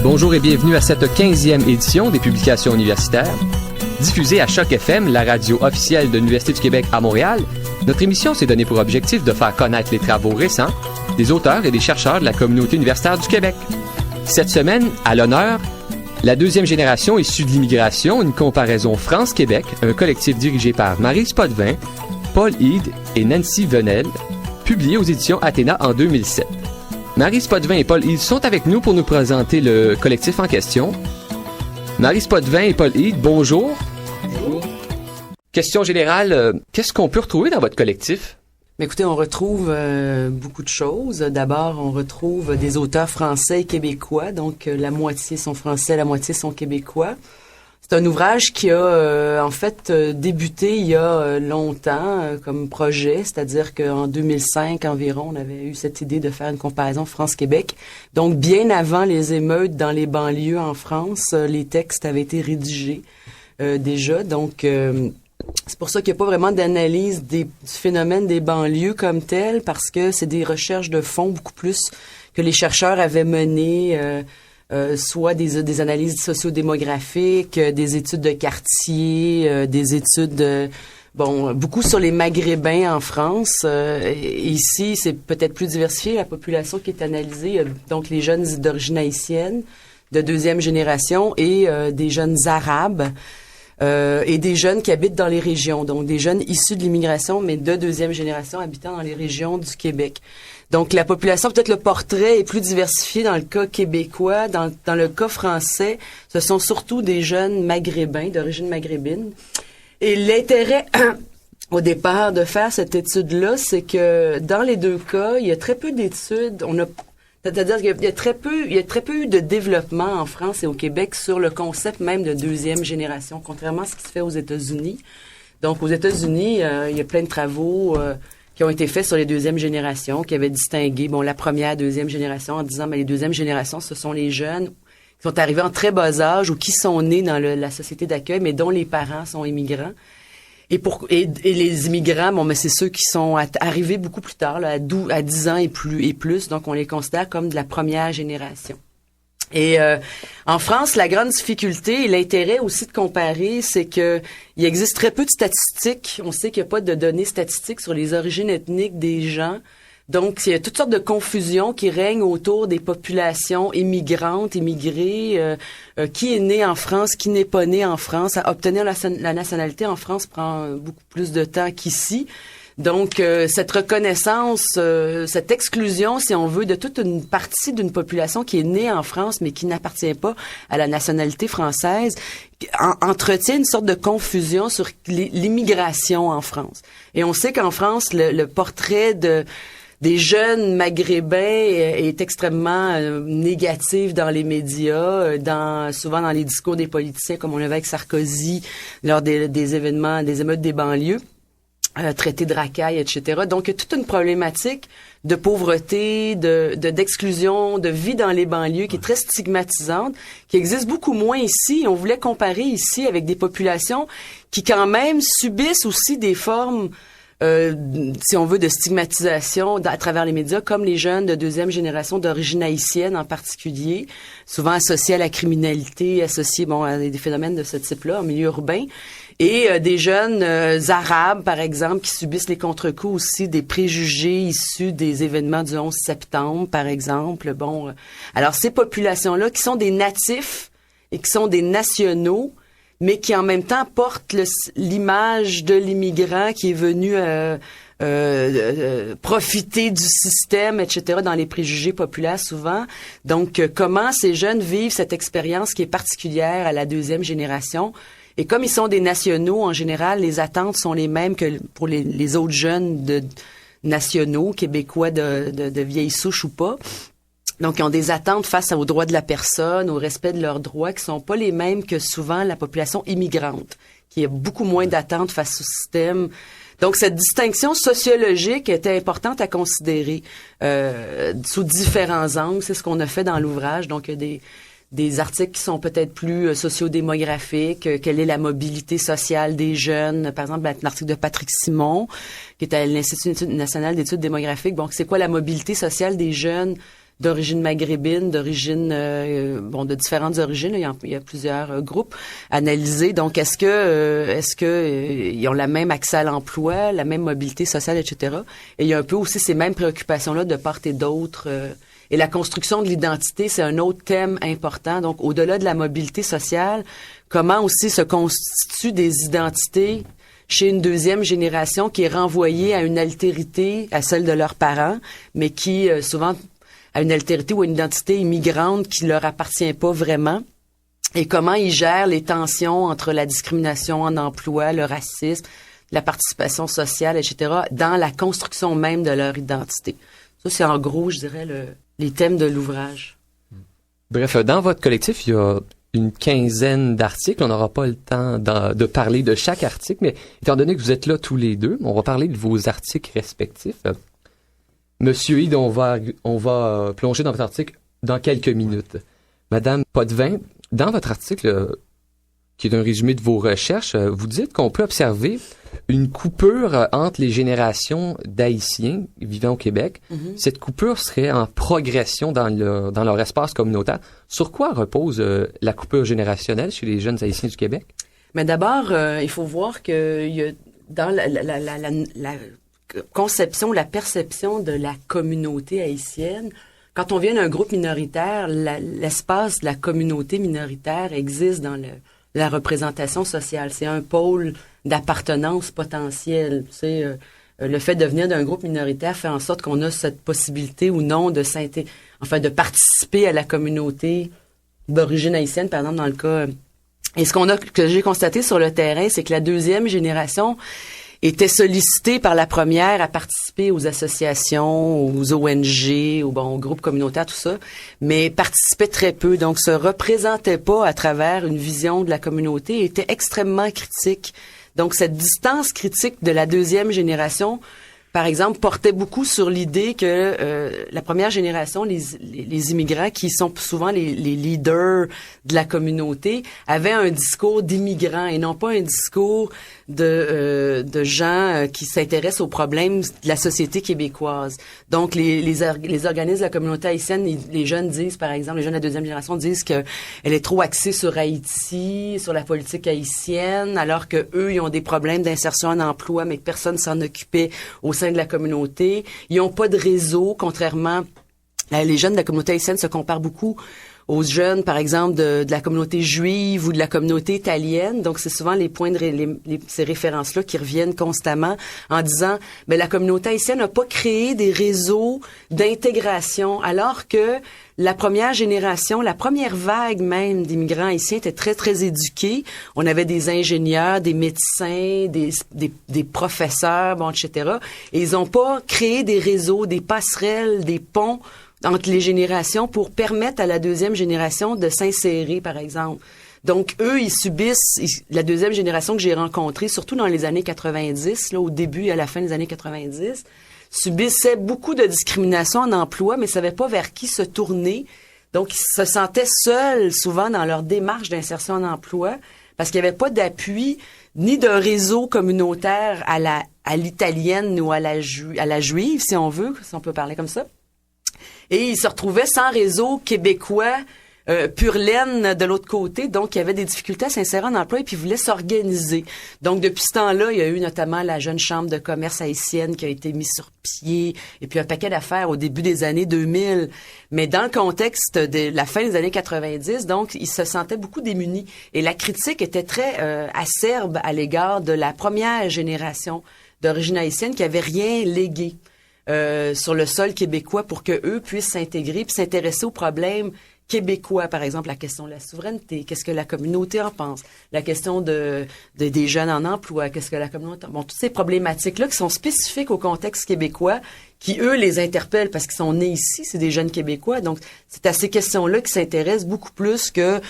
Bonjour et bienvenue à cette 15e édition des publications universitaires. Diffusée à Choc FM, la radio officielle de l'Université du Québec à Montréal, notre émission s'est donnée pour objectif de faire connaître les travaux récents des auteurs et des chercheurs de la communauté universitaire du Québec. Cette semaine, à l'honneur, la deuxième génération issue de l'immigration, une comparaison France-Québec, un collectif dirigé par Maryse Potvin, Paul Hyde et Nancy Venel, publié aux éditions Athéna en 2007. Maryse Potvin et Paul Hyde sont avec nous pour nous présenter le collectif en question. Maryse Potvin et Paul Hyde, bonjour. Bonjour. Question générale, qu'est-ce qu'on peut retrouver dans votre collectif? Écoutez, on retrouve beaucoup de choses. D'abord, on retrouve des auteurs français et québécois, donc la moitié sont français, la moitié sont québécois. C'est un ouvrage qui a en fait débuté il y a longtemps comme projet, c'est-à-dire qu'en 2005 environ, on avait eu cette idée de faire une comparaison France-Québec. Donc, bien avant les émeutes dans les banlieues en France, les textes avaient été rédigés déjà. Donc, c'est pour ça qu'il n'y a pas vraiment d'analyse du phénomène des banlieues comme tel, parce que c'est des recherches de fond beaucoup plus que les chercheurs avaient menées, soit des analyses sociodémographiques, des études de quartier, des études, beaucoup sur les Maghrébins en France. Ici, c'est peut-être plus diversifié, la population qui est analysée, donc les jeunes d'origine haïtienne, de deuxième génération, et des jeunes arabes. Et des jeunes qui habitent dans les régions, donc des jeunes issus de l'immigration, mais de deuxième génération habitant dans les régions du Québec. Donc la population, peut-être le portrait est plus diversifié dans le cas québécois. Dans le cas français, ce sont surtout des jeunes maghrébins, d'origine maghrébine. Et l'intérêt au départ de faire cette étude-là, c'est que dans les deux cas, il y a très peu d'études. C'est-à-dire qu'il y a très peu eu de développement en France et au Québec sur le concept même de deuxième génération, contrairement à ce qui se fait aux États-Unis. Donc, aux États-Unis, il y a plein de travaux qui ont été faits sur les deuxièmes générations, qui avaient distingué, la première, deuxième génération, en disant, les deuxièmes générations, ce sont les jeunes qui sont arrivés en très bas âge ou qui sont nés dans la société d'accueil, mais dont les parents sont immigrants. Et les immigrants, mais c'est ceux qui sont arrivés beaucoup plus tard, là, à 10 ans et plus, donc on les considère comme de la première génération. Et en France, la grande difficulté et l'intérêt aussi de comparer, c'est que il existe très peu de statistiques. On sait qu'il n'y a pas de données statistiques sur les origines ethniques des gens. Donc, il y a toutes sortes de confusions qui règnent autour des populations immigrantes, immigrées, qui est né en France, qui n'est pas né en France. À obtenir la nationalité en France prend beaucoup plus de temps qu'ici. Donc, cette reconnaissance, cette exclusion, si on veut, de toute une partie d'une population qui est née en France, mais qui n'appartient pas à la nationalité française, entretient une sorte de confusion sur l'immigration en France. Et on sait qu'en France, le portrait des jeunes maghrébins est extrêmement négatif dans les médias, souvent dans les discours des politiciens, comme on l'avait avec Sarkozy lors des événements, des émeutes des banlieues, traité de racaille, etc. Donc, il y a toute une problématique de pauvreté, d'exclusion, de vie dans les banlieues qui est très stigmatisante, qui existe beaucoup moins ici. On voulait comparer ici avec des populations qui quand même subissent aussi des formes si on veut, de stigmatisation à travers les médias, comme les jeunes de deuxième génération d'origine haïtienne en particulier, souvent associés à la criminalité, associés à des phénomènes de ce type-là en milieu urbain, et des jeunes arabes, par exemple, qui subissent les contre-coups aussi des préjugés issus des événements du 11 septembre, par exemple. Alors ces populations-là qui sont des natifs et qui sont des nationaux, mais qui en même temps portent l'image de l'immigrant qui est venu profiter du système, etc., dans les préjugés populaires souvent. Donc, comment ces jeunes vivent cette expérience qui est particulière à la deuxième génération? Et comme ils sont des nationaux, en général, les attentes sont les mêmes que pour les autres jeunes nationaux, québécois de vieille souche ou pas. Donc, ils ont des attentes face aux droits de la personne, au respect de leurs droits, qui sont pas les mêmes que souvent la population immigrante, qui a beaucoup moins d'attentes face au système. Donc, cette distinction sociologique était importante à considérer sous différents angles. C'est ce qu'on a fait dans l'ouvrage. Donc, il y a des articles qui sont peut-être plus sociodémographiques. Quelle est la mobilité sociale des jeunes? Par exemple, l'article de Patrick Simon, qui est à l'Institut national d'études démographiques. Bon, c'est quoi la mobilité sociale des jeunes d'origine maghrébine, de différentes origines. Il y a plusieurs groupes analysés. Donc, est-ce que ils ont la même accès à l'emploi, la même mobilité sociale, etc. Et il y a un peu aussi ces mêmes préoccupations-là de part et d'autre. Et la construction de l'identité, c'est un autre thème important. Donc, au-delà de la mobilité sociale, comment aussi se constituent des identités chez une deuxième génération qui est renvoyée à une altérité, à celle de leurs parents, mais qui souvent a une altérité ou une identité immigrante qui leur appartient pas vraiment. Et comment ils gèrent les tensions entre la discrimination en emploi, le racisme, la participation sociale, etc., dans la construction même de leur identité. Ça, c'est en gros, je dirais, les thèmes de l'ouvrage. Bref, dans votre collectif, il y a une quinzaine d'articles. On n'aura pas le temps de parler de chaque article, mais étant donné que vous êtes là tous les deux, on va parler de vos articles respectifs. Monsieur Hyde, on va plonger dans votre article dans quelques minutes. Madame Potvin, dans votre article, qui est un résumé de vos recherches, vous dites qu'on peut observer une coupure entre les générations d'Haïtiens vivant au Québec. Mm-hmm. Cette coupure serait en progression dans leur espace communautaire. Sur quoi repose la coupure générationnelle chez les jeunes Haïtiens du Québec? Mais d'abord, il faut voir que il y a dans la conception, la perception de la communauté haïtienne, quand on vient d'un groupe minoritaire, l'espace de la communauté minoritaire existe dans la représentation sociale. C'est un pôle d'appartenance potentielle. Le fait de venir d'un groupe minoritaire fait en sorte qu'on a cette possibilité ou non de participer à la communauté d'origine haïtienne, par exemple, dans le cas. Et que j'ai constaté sur le terrain, c'est que la deuxième génération était sollicitée par la première à participer aux associations, aux ONG, aux groupes communautaires, tout ça, mais participait très peu, donc se représentait pas à travers une vision de la communauté et était extrêmement critique. Donc, cette distance critique de la deuxième génération, par exemple, portait beaucoup sur l'idée que la première génération, les immigrants, qui sont souvent les leaders de la communauté, avaient un discours d'immigrants et non pas un discours de gens qui s'intéressent aux problèmes de la société québécoise. Donc, les organismes de la communauté haïtienne, les jeunes disent, par exemple, les jeunes de la deuxième génération disent que elle est trop axée sur Haïti, sur la politique haïtienne, alors que eux, ils ont des problèmes d'insertion en emploi, mais que personne s'en occupait au sein de la communauté. Ils n'ont pas de réseau, contrairement les jeunes de la communauté haïtienne se comparent beaucoup aux jeunes, par exemple, de la communauté juive ou de la communauté italienne. Donc, c'est souvent les points ces références-là qui reviennent constamment en disant, la communauté haïtienne n'a pas créé des réseaux d'intégration, alors que la première génération, la première vague même d'immigrants haïtiens était très, très éduquée. On avait des ingénieurs, des médecins, des professeurs, etc. Et ils n'ont pas créé des réseaux, des passerelles, des ponts entre les générations pour permettre à la deuxième génération de s'insérer, par exemple. Donc, eux, ils subissent, la deuxième génération que j'ai rencontrée, surtout dans les années 90, là, au début et à la fin des années 90, subissaient beaucoup de discrimination en emploi, mais ne savaient pas vers qui se tourner. Donc, ils se sentaient seuls, souvent, dans leur démarche d'insertion en emploi, parce qu'il n'y avait pas d'appui, ni d'un réseau communautaire à l'italienne ou à la juive, si on veut, si on peut parler comme ça. Et ils se retrouvaient sans réseau québécois pur laine de l'autre côté, donc il y avait des difficultés à s'insérer en emploi et puis ils voulaient s'organiser. Donc depuis ce temps-là, il y a eu notamment la jeune chambre de commerce haïtienne qui a été mise sur pied et puis un paquet d'affaires au début des années 2000. Mais dans le contexte de la fin des années 90, donc ils se sentaient beaucoup démunis et la critique était très acerbe à l'égard de la première génération d'origine haïtienne qui avait rien légué sur le sol québécois pour que eux puissent s'intégrer puis s'intéresser aux problèmes québécois, par exemple, la question de la souveraineté, qu'est-ce que la communauté en pense, la question des jeunes en emploi, qu'est-ce que la communauté... Bon, toutes ces problématiques-là qui sont spécifiques au contexte québécois, qui, eux, les interpellent parce qu'ils sont nés ici, c'est des jeunes Québécois, donc c'est à ces questions-là qu'ils s'intéressent beaucoup plus que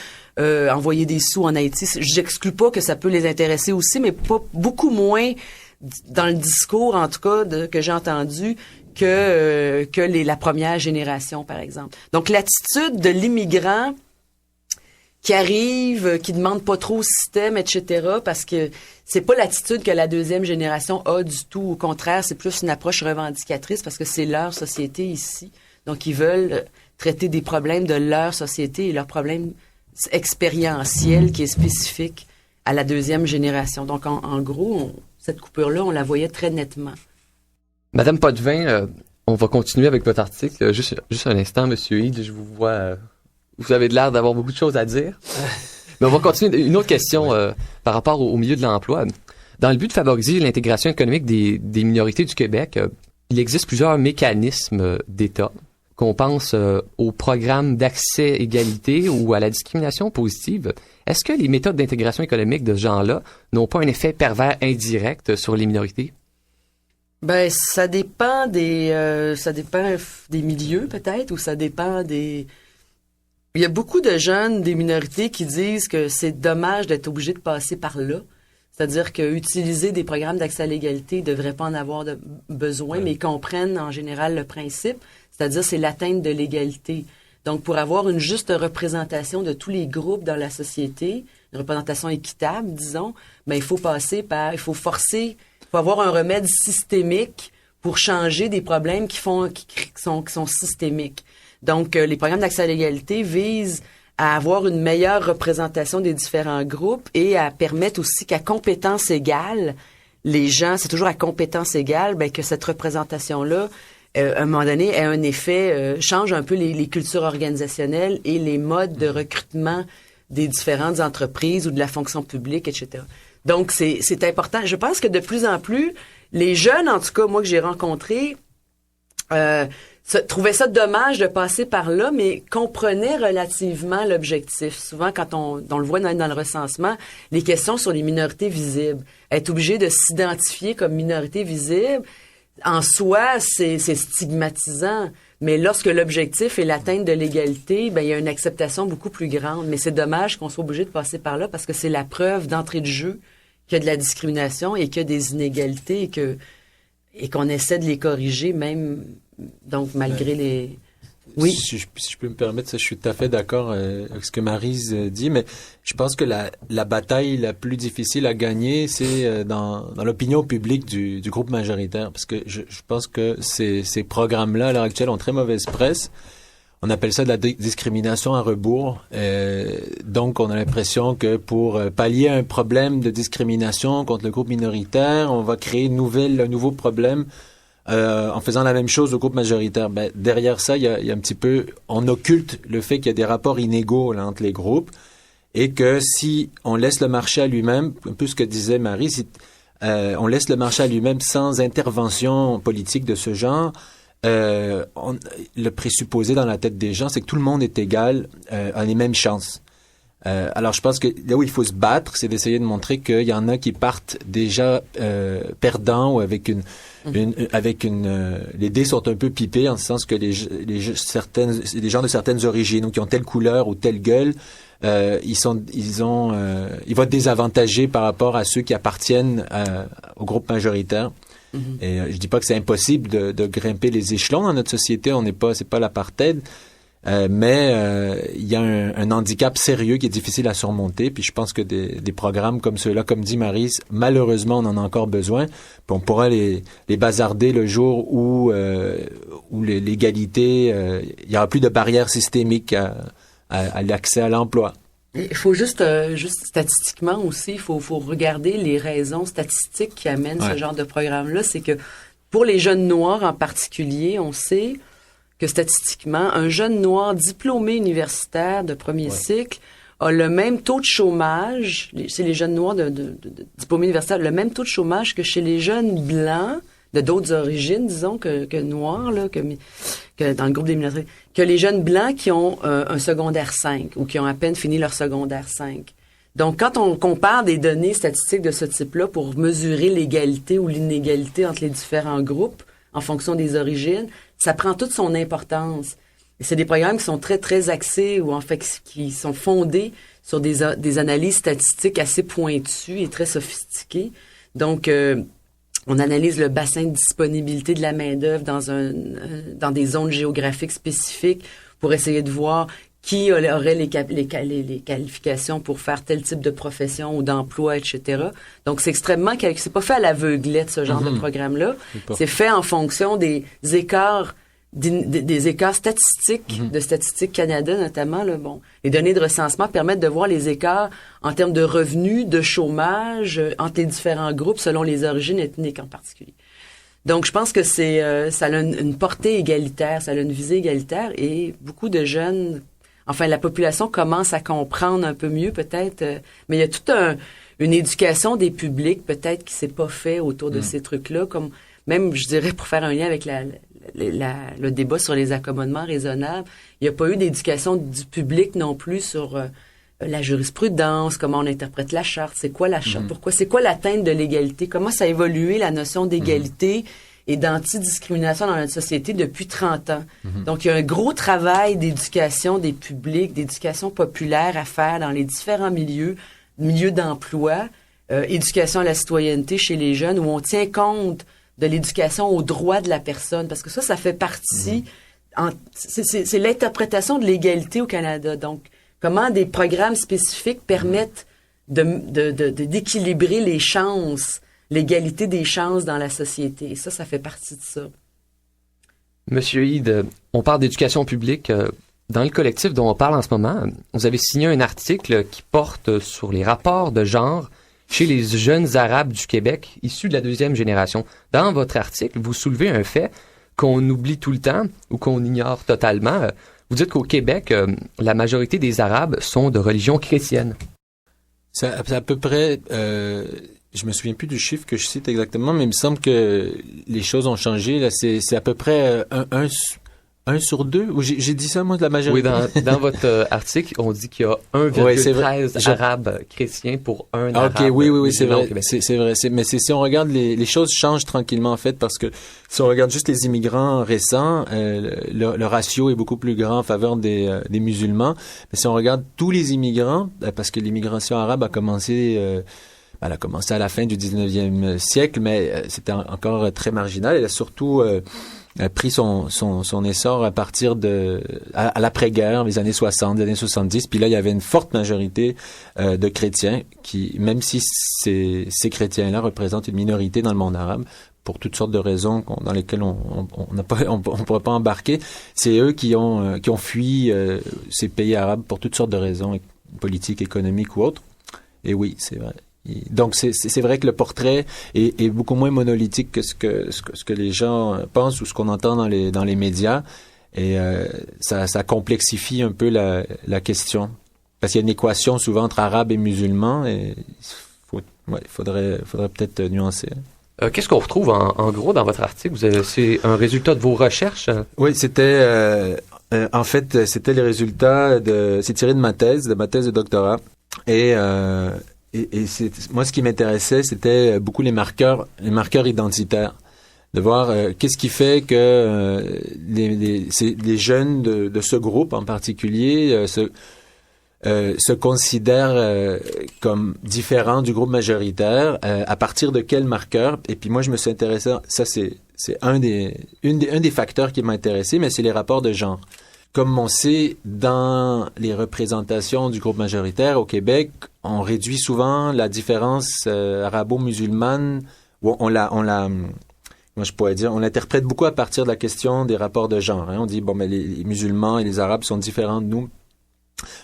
envoyer des sous en Haïti. J'exclus pas que ça peut les intéresser aussi, mais pas beaucoup moins dans le discours, en tout cas, que j'ai entendu, que la première génération, par exemple. Donc, l'attitude de l'immigrant qui arrive, qui demande pas trop au système, etc., parce que c'est pas l'attitude que la deuxième génération a du tout. Au contraire, c'est plus une approche revendicatrice parce que c'est leur société ici. Donc, ils veulent traiter des problèmes de leur société et leurs problèmes expérientiels qui est spécifique à la deuxième génération. Donc, en gros, cette coupure-là, on la voyait très nettement. Madame Potvin, on va continuer avec votre article. Juste un instant, Monsieur Hyde, je vous vois... vous avez l'air d'avoir beaucoup de choses à dire. Mais on va continuer. Une autre question par rapport au milieu de l'emploi. Dans le but de favoriser l'intégration économique des minorités du Québec, il existe plusieurs mécanismes d'État. Qu'on pense au programme d'accès égalité ou à la discrimination positive. Est-ce que les méthodes d'intégration économique de ce genre-là n'ont pas un effet pervers indirect sur les minorités? Ben, ça dépend des milieux peut-être, ou ça dépend des... Il y a beaucoup de jeunes des minorités qui disent que c'est dommage d'être obligé de passer par là. C'est-à-dire que utiliser des programmes d'accès à l'égalité ne devrait pas en avoir besoin, mais ils comprennent en général le principe, c'est-à-dire c'est l'atteinte de l'égalité. Donc, pour avoir une juste représentation de tous les groupes dans la société, une représentation équitable, disons, ben il faut avoir un remède systémique pour changer des problèmes qui sont systémiques. Donc, les programmes d'accès à l'égalité visent à avoir une meilleure représentation des différents groupes et à permettre aussi qu'à compétence égale, les gens, c'est toujours à compétence égale, ben que cette représentation-là, à un moment donné, ait un effet, change un peu les cultures organisationnelles et les modes de recrutement des différentes entreprises ou de la fonction publique, etc. Donc, c'est important. Je pense que de plus en plus, les jeunes, en tout cas, moi que j'ai rencontrés, trouvaient ça dommage de passer par là, mais comprenaient relativement l'objectif. Souvent, quand on le voit dans le recensement, les questions sur les minorités visibles. Être obligé de s'identifier comme minorité visible, en soi, c'est stigmatisant. Mais lorsque l'objectif est l'atteinte de l'égalité, ben il y a une acceptation beaucoup plus grande. Mais c'est dommage qu'on soit obligé de passer par là parce que c'est la preuve d'entrée de jeu qu'il y a de la discrimination et qu'il y a des inégalités et qu'on essaie de les corriger même, donc malgré les... Oui. Si je peux me permettre, je suis tout à fait d'accord avec ce que Maryse dit, mais je pense que la bataille la plus difficile à gagner, c'est dans l'opinion publique du groupe majoritaire, parce que je pense que ces programmes-là, à l'heure actuelle, ont très mauvaise presse. On appelle ça de la discrimination à rebours. Donc, on a l'impression que pour pallier un problème de discrimination contre le groupe minoritaire, on va créer un nouveau problème en faisant la même chose au groupe majoritaire. Ben, derrière ça, il y a un petit peu, on occulte le fait qu'il y a des rapports inégaux là, entre les groupes et que si on laisse le marché à lui-même, un peu ce que disait Marie, si on laisse le marché à lui-même sans intervention politique de ce genre, le présupposé dans la tête des gens, c'est que tout le monde est égal, a les mêmes chances. Alors, je pense que là où il faut se battre, c'est d'essayer de montrer qu'il y en a qui partent déjà perdants ou avec les dés sont un peu pipés en ce sens que les gens de certaines origines ou qui ont telle couleur ou telle gueule, ils vont être désavantagés par rapport à ceux qui appartiennent au groupe majoritaire. Mm-hmm. Et je dis pas que c'est impossible de grimper les échelons dans notre société, c'est pas l'apartheid. Mais il y a un handicap sérieux qui est difficile à surmonter, puis je pense que des programmes comme ceux-là, comme dit Maryse, malheureusement on en a encore besoin, puis on pourra les bazarder le jour où l'égalité, il y aura plus de barrières systémiques à l'accès à l'emploi. Il faut juste statistiquement aussi, il faut regarder les raisons statistiques qui amènent ce genre de programme-là. C'est que pour les jeunes noirs en particulier, on sait que statistiquement, un jeune noir diplômé universitaire de premier cycle a le même taux de chômage, c'est les jeunes noirs de diplômés universitaires, le même taux de chômage que chez les jeunes blancs de d'autres origines, disons, que noirs, là, que dans le groupe des minorités, que les jeunes blancs qui ont un secondaire 5 ou qui ont à peine fini leur secondaire 5. Donc, quand on compare des données statistiques de ce type-là pour mesurer l'égalité ou l'inégalité entre les différents groupes en fonction des origines, ça prend toute son importance. Et c'est des programmes qui sont très, très axés ou en fait qui sont fondés sur des analyses statistiques assez pointues et très sophistiquées. Donc, on analyse le bassin de disponibilité de la main-d'œuvre dans des zones géographiques spécifiques pour essayer de voir qui aurait les qualifications pour faire tel type de profession ou d'emploi, etc. Donc, c'est c'est pas fait à l'aveuglette, ce genre de programme-là. C'est fait en fonction des écarts des écarts statistiques, de Statistique Canada notamment. Là, bon, les données de recensement permettent de voir les écarts en termes de revenus, de chômage, entre les différents groupes selon les origines ethniques en particulier. Donc, je pense que ça a une portée égalitaire, ça a une visée égalitaire, et beaucoup de jeunes, enfin, la population commence à comprendre un peu mieux peut-être, mais il y a toute une éducation des publics peut-être qui s'est pas fait autour de ces trucs-là, comme même, je dirais, pour faire un lien avec le débat sur les accommodements raisonnables, il n'y a pas eu d'éducation du public non plus sur la jurisprudence, comment on interprète la charte, c'est quoi la charte, pourquoi, c'est quoi l'atteinte de l'égalité, comment ça a évolué la notion d'égalité et d'antidiscrimination dans notre société depuis 30 ans. Donc, il y a un gros travail d'éducation des publics, d'éducation populaire à faire dans les différents milieux d'emploi, éducation à la citoyenneté chez les jeunes, où on tient compte de l'éducation aux droits de la personne, parce que ça fait partie, c'est l'interprétation de l'égalité au Canada. Donc, comment des programmes spécifiques permettent d'équilibrer les chances, l'égalité des chances dans la société. Et ça fait partie de ça. Monsieur Hyde, on parle d'éducation publique. Dans le collectif dont on parle en ce moment, vous avez signé un article qui porte sur les rapports de genre chez les jeunes Arabes du Québec, issus de la deuxième génération. Dans votre article, vous soulevez un fait qu'on oublie tout le temps ou qu'on ignore totalement. Vous dites qu'au Québec, la majorité des Arabes sont de religion chrétienne. C'est à peu près... je me souviens plus du chiffre que je cite exactement, mais il me semble que les choses ont changé. Là, c'est à peu près un sur deux. Ou j'ai dit ça, moi, de la majorité. Oui, dans votre article, on dit qu'il y a 1,13 Arabes chrétiens pour un Arabe. OK, oui, c'est vrai. C'est vrai. Mais si on regarde, les choses changent tranquillement, en fait, parce que si on regarde juste les immigrants récents, le ratio est beaucoup plus grand en faveur des musulmans. Mais si on regarde tous les immigrants, parce que l'immigration arabe a commencé... elle a commencé à la fin du 19e siècle, mais c'était encore très marginal. Elle a surtout pris son essor à partir à l'après-guerre, les années 60, les années 70. Puis là, il y avait une forte majorité de chrétiens qui, même si ces chrétiens-là représentent une minorité dans le monde arabe, pour toutes sortes de raisons dans lesquelles on pourrait pas embarquer, c'est eux qui ont fui ces pays arabes pour toutes sortes de raisons politiques, économiques ou autres. Et oui, c'est vrai. Donc c'est vrai que le portrait est beaucoup moins monolithique que ce que les gens pensent ou ce qu'on entend dans les médias, et ça complexifie un peu la question, parce qu'il y a une équation souvent entre arabes et musulmans, et il faudrait peut-être nuancer. Qu'est-ce qu'on retrouve en gros dans votre article? C'est un résultat de vos recherches? Oui, c'était en fait c'était les résultats c'est tiré de ma thèse de doctorat, et moi, ce qui m'intéressait, c'était beaucoup les marqueurs identitaires, de voir qu'est-ce qui fait que les jeunes de ce groupe en particulier se considèrent comme différents du groupe majoritaire, à partir de quels marqueurs. Et puis moi, je me suis intéressé, ça c'est un des facteurs qui m'a intéressé, mais c'est les rapports de genre. Comme on sait, dans les représentations du groupe majoritaire au Québec, on réduit souvent la différence arabo-musulmane, ou on l'interprète beaucoup à partir de la question des rapports de genre. Hein. On dit, mais les musulmans et les arabes sont différents de nous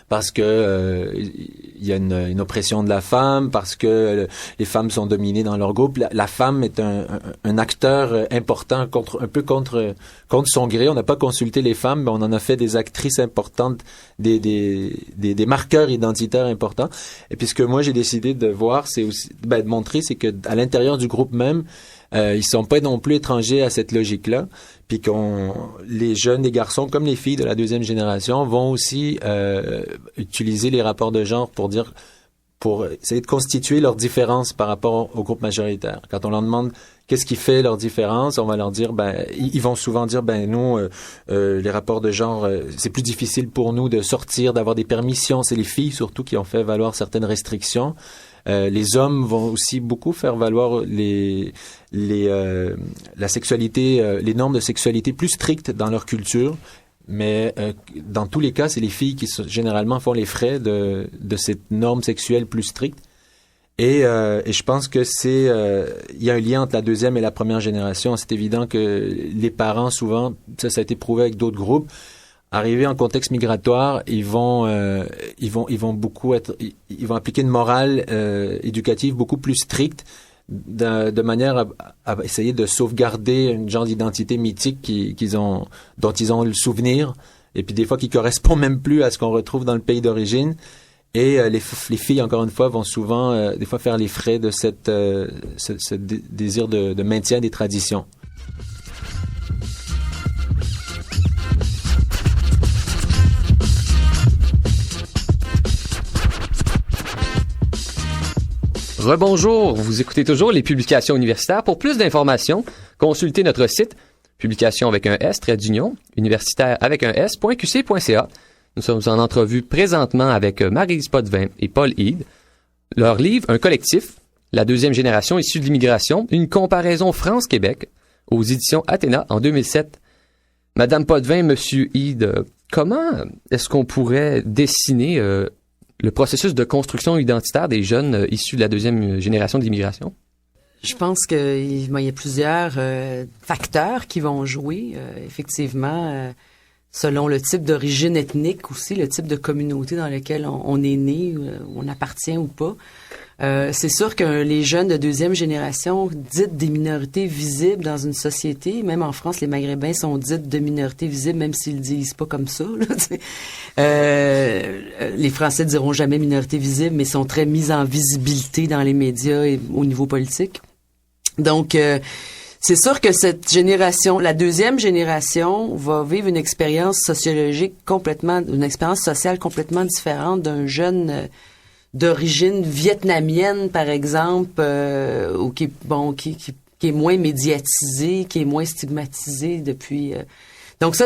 parce que il y a une oppression de la femme, parce que les femmes sont dominées dans leur groupe. La femme est un acteur important un peu contre son gré. On n'a pas consulté les femmes, mais on en a fait des actrices importantes, des marqueurs identitaires importants. Et puis ce que moi j'ai décidé de voir, c'est aussi de montrer, c'est que à l'intérieur du groupe même, ils sont pas non plus étrangers à cette logique-là, puis les jeunes, les garçons comme les filles de la deuxième génération vont aussi utiliser les rapports de genre pour essayer de constituer leur différence par rapport au groupe majoritaire. Quand on leur demande qu'est-ce qui fait leur différence, on va leur dire, ils vont souvent dire, nous, les rapports de genre, c'est plus difficile pour nous de sortir, d'avoir des permissions. C'est les filles surtout qui ont fait valoir certaines restrictions. Les hommes vont aussi beaucoup faire valoir la sexualité, les normes de sexualité plus strictes dans leur culture. Mais dans tous les cas, c'est les filles qui généralement font les frais de cette norme sexuelle plus stricte. Et je pense que il y a un lien entre la deuxième et la première génération. C'est évident que les parents, souvent, ça a été prouvé avec d'autres groupes, arrivés en contexte migratoire, ils vont appliquer une morale éducative beaucoup plus stricte, de manière à essayer de sauvegarder une genre d'identité mythique dont ils ont le souvenir, et puis des fois qui correspond même plus à ce qu'on retrouve dans le pays d'origine. Et les filles, encore une fois, vont souvent, des fois, faire les frais de ce désir de maintien des traditions. Rebonjour, vous écoutez toujours les publications universitaires. Pour plus d'informations, consultez notre site publication avec un S, trait d'union, universitaire avec un S.qc.ca. Nous sommes en entrevue présentement avec Maryse Potvin et Paul Hyde. Leur livre, Un collectif, la deuxième génération issue de l'immigration, une comparaison France-Québec, aux éditions Athéna en 2007. Madame Potvin, Monsieur Hyde, comment est-ce qu'on pourrait dessiner le processus de construction identitaire des jeunes issus de la deuxième génération de l'immigration? Je pense qu'il y a plusieurs facteurs qui vont jouer, effectivement, selon le type d'origine ethnique aussi, le type de communauté dans laquelle on est né, on appartient ou pas. C'est sûr que les jeunes de deuxième génération, dites des minorités visibles dans une société, même en France, les Maghrébins sont dites de minorités visibles, même s'ils le disent pas comme ça. Les Français diront jamais minorité visible, mais sont très mis en visibilité dans les médias et au niveau politique. Donc, c'est sûr que cette génération, la deuxième génération, va vivre une expérience sociologique une expérience sociale complètement différente d'un jeune d'origine vietnamienne, par exemple, ou qui est moins médiatisé, qui est moins stigmatisé depuis. Donc ça,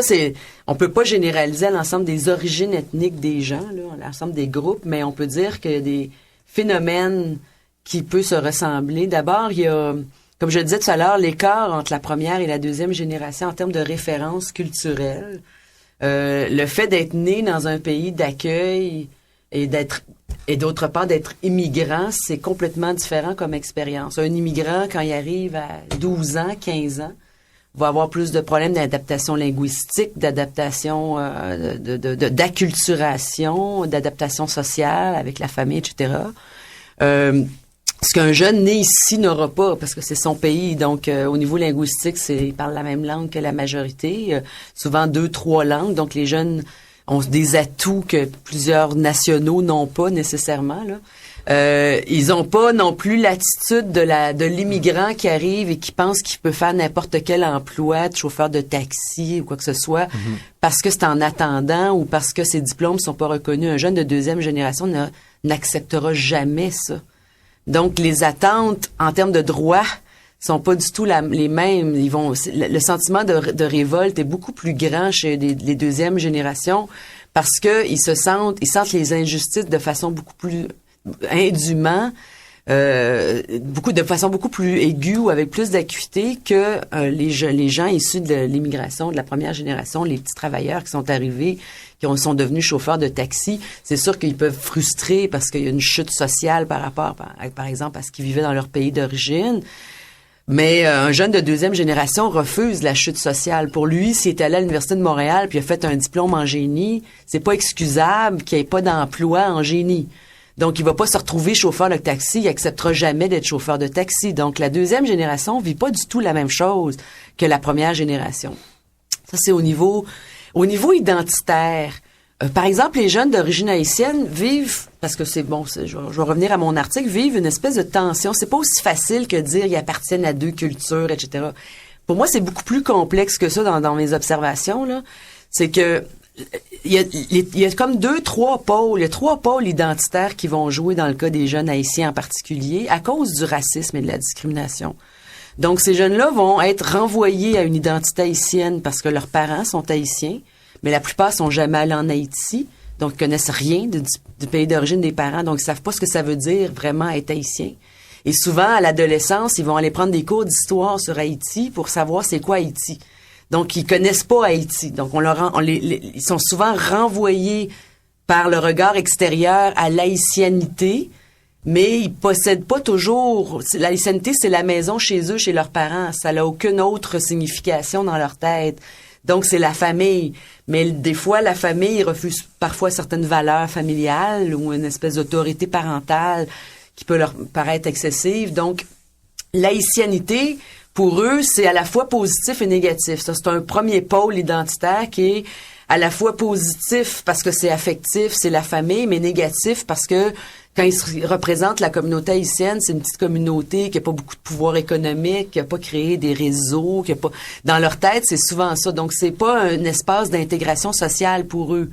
on peut pas généraliser à l'ensemble des origines ethniques des gens, là, à l'ensemble des groupes, mais on peut dire qu'il y a des phénomènes qui peuvent se ressembler. D'abord, il y a, comme je le disais tout à l'heure, l'écart entre la première et la deuxième génération en termes de références culturelles. Le fait d'être né dans un pays d'accueil et d'autre part d'être immigrant, c'est complètement différent comme expérience. Un immigrant, quand il arrive à 12 ans, 15 ans, va avoir plus de problèmes d'adaptation linguistique, d'adaptation, d'acculturation, d'adaptation sociale avec la famille, etc. Ce qu'un jeune né ici n'aura pas, parce que c'est son pays. Donc, au niveau linguistique, il parle la même langue que la majorité. Souvent 2-3 langues. Donc, les jeunes ont des atouts que plusieurs nationaux n'ont pas nécessairement, là. Ils ont pas non plus l'attitude de l'immigrant qui arrive et qui pense qu'il peut faire n'importe quel emploi de chauffeur de taxi ou quoi que ce soit, parce que c'est en attendant ou parce que ses diplômes sont pas reconnus. Un jeune de deuxième génération n'acceptera jamais ça. Donc, les attentes en termes de droits sont pas du tout les mêmes. Le sentiment de révolte est beaucoup plus grand chez les deuxièmes générations parce que ils sentent les injustices de façon beaucoup plus indûment, de façon beaucoup plus aiguë ou avec plus d'acuité que les gens issus de l'immigration de la première génération, les petits travailleurs qui sont arrivés, sont devenus chauffeurs de taxi. C'est sûr qu'ils peuvent frustrer parce qu'il y a une chute sociale par rapport, par exemple, à ce qu'ils vivaient dans leur pays d'origine. Mais un jeune de deuxième génération refuse la chute sociale. Pour lui, s'il est allé à l'Université de Montréal puis il a fait un diplôme en génie, c'est pas excusable qu'il n'y ait pas d'emploi en génie. Donc, il va pas se retrouver chauffeur de taxi, il acceptera jamais d'être chauffeur de taxi. Donc, la deuxième génération vit pas du tout la même chose que la première génération. Ça, c'est au niveau identitaire. Par exemple, les jeunes d'origine haïtienne vivent, parce que je vais revenir à mon article, vivent une espèce de tension. C'est pas aussi facile que de dire ils appartiennent à deux cultures, etc. Pour moi, c'est beaucoup plus complexe que ça dans mes observations, là. C'est que il y a comme trois pôles identitaires qui vont jouer dans le cas des jeunes haïtiens en particulier à cause du racisme et de la discrimination. Donc, ces jeunes-là vont être renvoyés à une identité haïtienne parce que leurs parents sont haïtiens, mais la plupart sont jamais allés en Haïti, donc ils connaissent rien du pays d'origine des parents, donc ils savent pas ce que ça veut dire vraiment être haïtien. Et souvent, à l'adolescence, ils vont aller prendre des cours d'histoire sur Haïti pour savoir c'est quoi Haïti. Donc, ils connaissent pas Haïti. Donc, ils sont souvent renvoyés par le regard extérieur à l'haïtianité mais ils possèdent pas toujours. La haïtianité, c'est la maison chez eux, chez leurs parents. Ça n'a aucune autre signification dans leur tête. Donc, c'est la famille. Mais des fois, la famille refuse parfois certaines valeurs familiales ou une espèce d'autorité parentale qui peut leur paraître excessive. Donc, l'haïtianité, pour eux, c'est à la fois positif et négatif. Ça, c'est un premier pôle identitaire qui est à la fois positif parce que c'est affectif, c'est la famille, mais négatif parce que quand ils représentent la communauté haïtienne, c'est une petite communauté qui a pas beaucoup de pouvoir économique, qui a pas créé des réseaux, qui a pas, dans leur tête, c'est souvent ça. Donc, c'est pas un espace d'intégration sociale pour eux.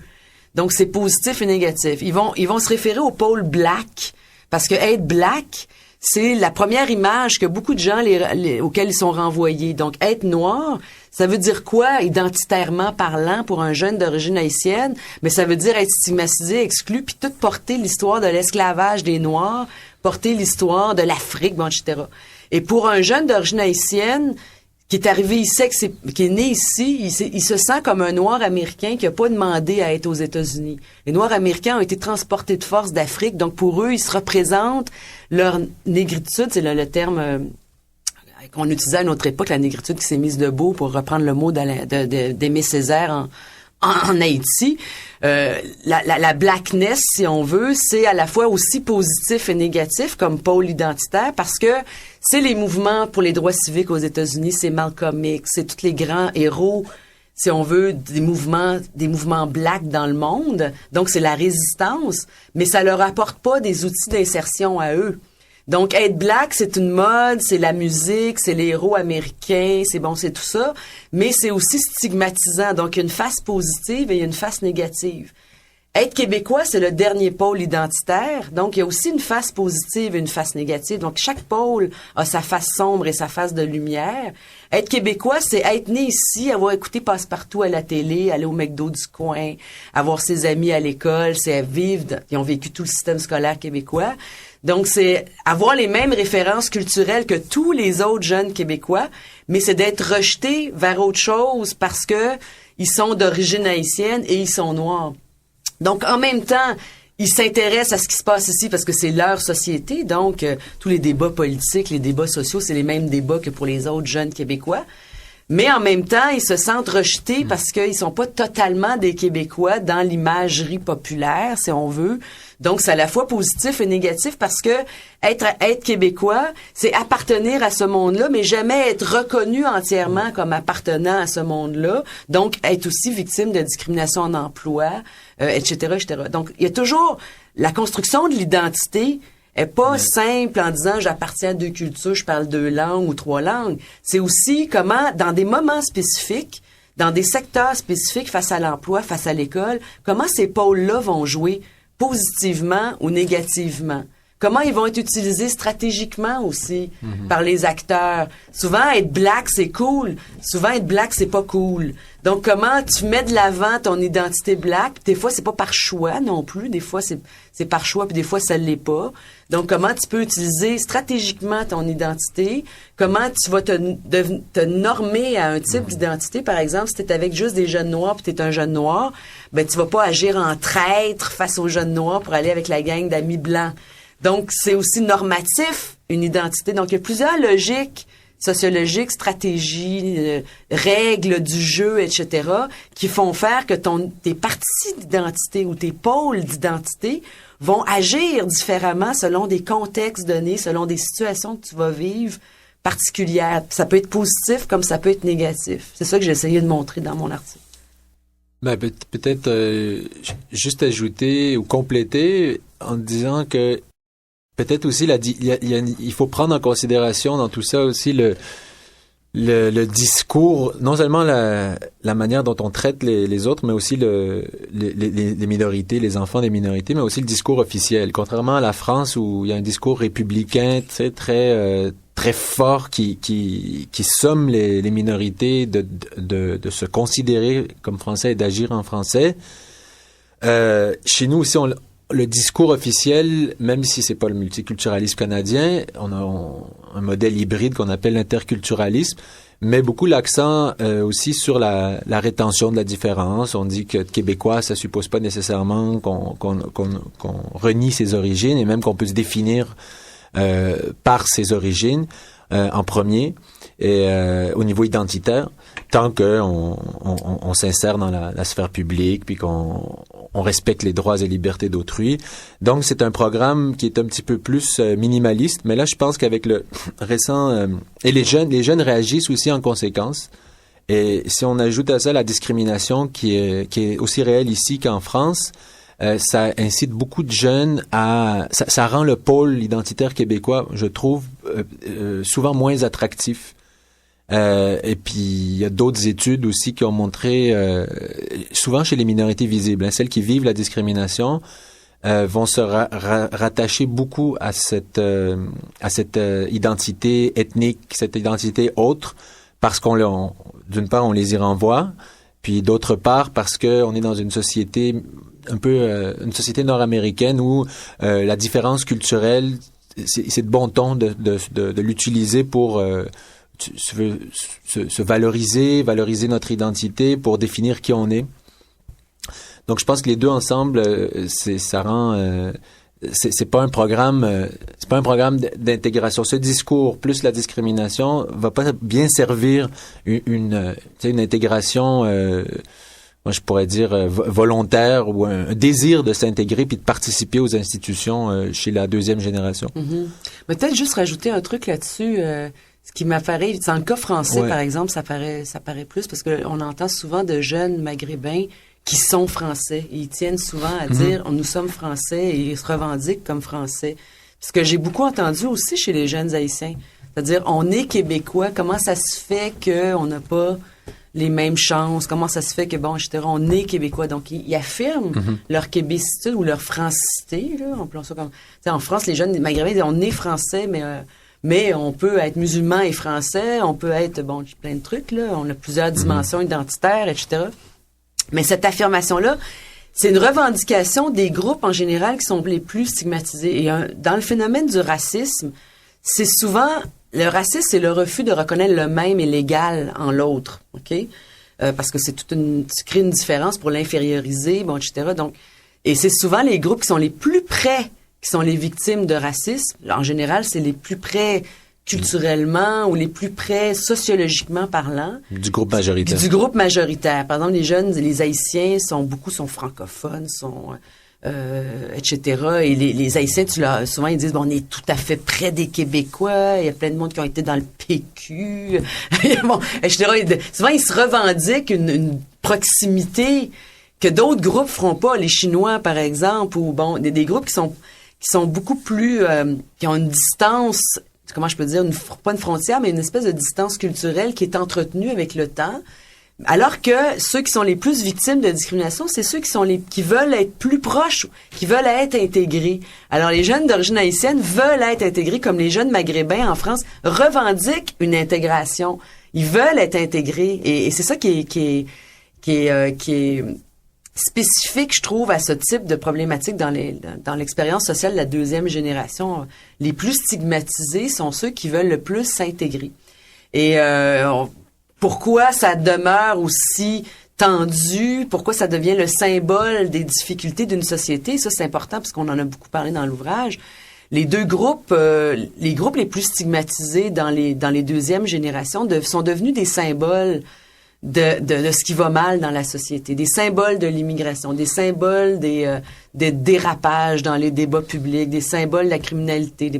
Donc, c'est positif et négatif. Ils vont se référer au pôle black parce que être black, c'est la première image que beaucoup de gens auxquels ils sont renvoyés. Donc, être noir, ça veut dire quoi, identitairement parlant, pour un jeune d'origine haïtienne? Mais ça veut dire être stigmatisé, exclu, puis tout porter l'histoire de l'esclavage des Noirs, porter l'histoire de l'Afrique, bon, etc. Et pour un jeune d'origine haïtienne qui est arrivé ici, qui est né ici, il se sent comme un Noir américain qui a pas demandé à être aux États-Unis. Les Noirs américains ont été transportés de force d'Afrique, donc pour eux, ils se représentent leur négritude, c'est le terme qu'on utilisait à notre époque, la négritude qui s'est mise debout, pour reprendre le mot d'Aimé Césaire en Haïti. La blackness, si on veut, c'est à la fois aussi positif et négatif comme pôle identitaire parce que c'est les mouvements pour les droits civiques aux États-Unis, c'est Malcolm X, c'est tous les grands héros, si on veut, des mouvements black dans le monde. Donc, c'est la résistance, mais ça leur apporte pas des outils d'insertion à eux. Donc, être black, c'est une mode, c'est la musique, c'est les héros américains, c'est bon, c'est tout ça, mais c'est aussi stigmatisant. Donc, il y a une face positive et il y a une face négative. Être québécois, c'est le dernier pôle identitaire. Donc, il y a aussi une face positive et une face négative. Donc, chaque pôle a sa face sombre et sa face de lumière. Être québécois, c'est être né ici, avoir écouté Passe-Partout à la télé, aller au McDo du coin, avoir ses amis à l'école, c'est vivre, ils ont vécu tout le système scolaire québécois. Donc, c'est avoir les mêmes références culturelles que tous les autres jeunes Québécois, mais c'est d'être rejeté vers autre chose parce que ils sont d'origine haïtienne et ils sont noirs. Donc, en même temps, ils s'intéressent à ce qui se passe ici parce que c'est leur société. Donc, tous les débats politiques, les débats sociaux, c'est les mêmes débats que pour les autres jeunes Québécois. Mais en même temps, ils se sentent rejetés parce qu'ils sont pas totalement des Québécois dans l'imagerie populaire, si on veut. Donc, c'est à la fois positif et négatif parce que être Québécois, c'est appartenir à ce monde-là, mais jamais être reconnu entièrement comme appartenant à ce monde-là. Donc, être aussi victime de discrimination en emploi, etc., etc. Donc, il y a toujours la construction de l'identité est pas simple en disant j'appartiens à deux cultures, je parle deux langues ou trois langues. C'est aussi comment, dans des moments spécifiques, dans des secteurs spécifiques face à l'emploi, face à l'école, comment ces pôles-là vont jouer positivement ou négativement. Comment ils vont être utilisés stratégiquement aussi par les acteurs. Souvent, être black, c'est cool. Souvent, être black, c'est pas cool. Donc, comment tu mets de l'avant ton identité black? Des fois, c'est pas par choix non plus. Des fois, c'est par choix, puis des fois, ça l'est pas. Donc, comment tu peux utiliser stratégiquement ton identité? Comment tu vas te normer à un type d'identité? Par exemple, si t'es avec juste des jeunes noirs puis t'es un jeune noir, ben, tu vas pas agir en traître face aux jeunes noirs pour aller avec la gang d'amis blancs. Donc, c'est aussi normatif, une identité. Donc, il y a plusieurs logiques sociologiques, stratégies, règles du jeu, etc., qui font faire que tes parties d'identité ou tes pôles d'identité vont agir différemment selon des contextes donnés, selon des situations que tu vas vivre particulières. Ça peut être positif comme ça peut être négatif. C'est ça que j'ai essayé de montrer dans mon article. Ben, peut-être juste ajouter ou compléter en disant que peut-être aussi il faut prendre en considération dans tout ça aussi le discours, non seulement la manière dont on traite les autres, mais aussi les minorités, les enfants des minorités, mais aussi le discours officiel. Contrairement à la France où il y a un discours républicain très fort qui somme les minorités de se considérer comme français et d'agir en français. Chez nous aussi, le discours officiel, même si c'est pas le multiculturalisme canadien, on a un modèle hybride qu'on appelle l'interculturalisme, met beaucoup l'accent aussi sur la rétention de la différence. On dit que québécois, ça suppose pas nécessairement qu'on renie ses origines et même qu'on peut se définir par ses origines en premier et au niveau identitaire, tant que on s'insère dans la sphère publique puis qu'on respecte les droits et libertés d'autrui. Donc c'est un programme qui est un petit peu plus minimaliste, mais là je pense qu'avec le récent et les jeunes réagissent aussi en conséquence. Et si on ajoute à ça la discrimination qui est aussi réelle ici qu'en France, ça incite beaucoup de jeunes ça rend le pôle identitaire québécois, je trouve, souvent moins attractif. Et puis il y a d'autres études aussi qui ont montré, souvent chez les minorités visibles, celles qui vivent la discrimination, vont se rattacher beaucoup à cette identité ethnique, cette identité autre, parce d'une part on les y renvoie, puis d'autre part parce que on est dans une société un peu une société nord-américaine où la différence culturelle, c'est de bon ton de l'utiliser pour se valoriser notre identité, pour définir qui on est. Donc je pense que les deux ensemble, ça rend c'est pas un programme d'intégration. Ce discours plus la discrimination va pas bien servir une intégration moi je pourrais dire volontaire ou un désir de s'intégrer puis de participer aux institutions chez la deuxième génération. Mm-hmm. Peut-être juste rajouter un truc là-dessus. Ce qui m'apparaît, dans le cas français, par exemple, ça paraît plus parce que on entend souvent de jeunes maghrébins qui sont français. Ils tiennent souvent à dire nous sommes français et ils se revendiquent comme français. Ce que j'ai beaucoup entendu aussi chez les jeunes haïtiens, c'est-à-dire on est québécois, comment ça se fait qu'on n'a pas les mêmes chances, comment ça se fait que etc., on est québécois. Donc ils affirment leur québécité ou leur francité là, on peut ça comme en France les jeunes maghrébins disent on est français mais on peut être musulman et français, on peut être, plein de trucs, là. On a plusieurs dimensions identitaires, etc. Mais cette affirmation-là, c'est une revendication des groupes, en général, qui sont les plus stigmatisés. Et dans le phénomène du racisme, c'est souvent, le racisme, c'est le refus de reconnaître le même et l'égal en l'autre, OK? Parce que c'est tu crées une différence pour l'inférioriser, etc. Donc, et c'est souvent les groupes qui sont les plus près qui sont les victimes de racisme. En général, c'est les plus près culturellement ou les plus près sociologiquement parlant. Du groupe majoritaire. Du groupe majoritaire. Par exemple, les Haïtiens sont francophones, etc. Et les Haïtiens, souvent, ils disent, on est tout à fait près des Québécois. Il y a plein de monde qui ont été dans le PQ. etc. Souvent, ils se revendiquent une proximité que d'autres groupes feront pas. Les Chinois, par exemple, ou des groupes qui sont beaucoup plus, qui ont une distance, comment je peux dire, pas une frontière, mais une espèce de distance culturelle qui est entretenue avec le temps. Alors que ceux qui sont les plus victimes de discrimination, c'est ceux qui veulent être plus proches, qui veulent être intégrés. Alors les jeunes d'origine haïtienne veulent être intégrés, comme les jeunes maghrébins en France revendiquent une intégration. Ils veulent être intégrés, et c'est ça qui est spécifique, je trouve, à ce type de problématique dans l'expérience sociale de la deuxième génération. Les plus stigmatisés sont ceux qui veulent le plus s'intégrer. Et pourquoi ça demeure aussi tendu? Pourquoi ça devient le symbole des difficultés d'une société? Ça, c'est important parce qu'on en a beaucoup parlé dans l'ouvrage. Les deux groupes, les groupes les plus stigmatisés dans les deuxièmes générations sont devenus des symboles de ce qui va mal dans la société, des symboles de l'immigration, des symboles des dérapages dans les débats publics, des symboles de la criminalité,